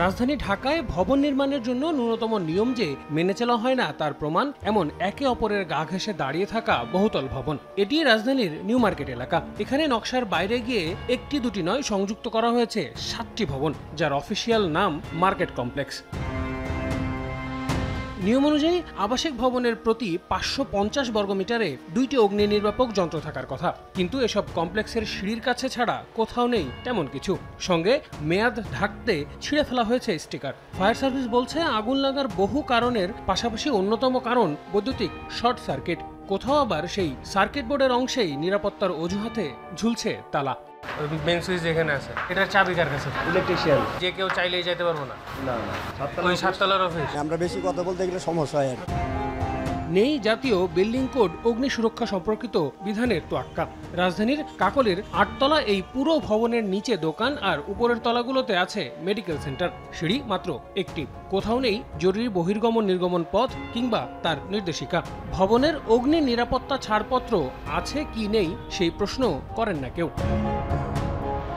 রাজধানী ঢাকায় ভবন নির্মাণের জন্য ন্যূনতম নিয়ম যে মেনে চলা হয় না তার প্রমাণ এমন একে অপরের গা ঘেঁষে দাঁড়িয়ে থাকা বহুতল ভবন। এটি রাজধানীর নিউ মার্কেট এলাকা। এখানে নকশার বাইরে গিয়ে একটি দুটি নয়, সংযুক্ত করা হয়েছে 7টি ভবন, যার অফিসিয়াল নাম মার্কেট কমপ্লেক্স। নিয়ম অনুযায়ী আবাসিক ভবনের প্রতি 550 বর্গমিটারে 2টি অগ্নি নির্বাপক যন্ত্র থাকার কথা, কিন্তু এসব কমপ্লেক্সের সিঁড়ির কাছে ছাড়া কোথাও নেই তেমন কিছু। সঙ্গে মেয়াদ ঢাকতে ছিঁড়ে ফেলা হয়েছে স্টিকার। ফায়ার সার্ভিস বলছে আগুন লাগার বহু কারণের পাশাপাশি অন্যতম কারণ বৈদ্যুতিক শর্ট সার্কিট। কোথাও আবার সেই সার্কিট বোর্ডের অংশেই নিরাপত্তার অজুহাতে ঝুলছে তালা। মেন সুইচ যেখানে আছে, এটার চাবি কার কাছে? ইলেকট্রিশিয়ান। যে কেউ চাইলেই যেতে পারবো না? না, ওই 7 তলার অফিস। আমরা বেশি কথা বলতে গেলে সমস্যা হয়। নেই জাতীয় বিল্ডিং কোড অগ্নি সুরক্ষা সম্পর্কিত বিধানের তোয়াক্কা। রাজধানীর কাকলের 8 তলা এই পুরো ভবনের নিচে দোকান আর উপরের তলাগুলোতে আছে মেডিকেল সেন্টার। সিঁড়ি মাত্র একটি। কোথাও নেই জরুরি বহির্গমন নির্গমন পথ কিংবা তার নির্দেশিকা। ভবনের অগ্নি নিরাপত্তা ছাড়পত্র আছে কি নেই সেই প্রশ্ন করেন না কেউ।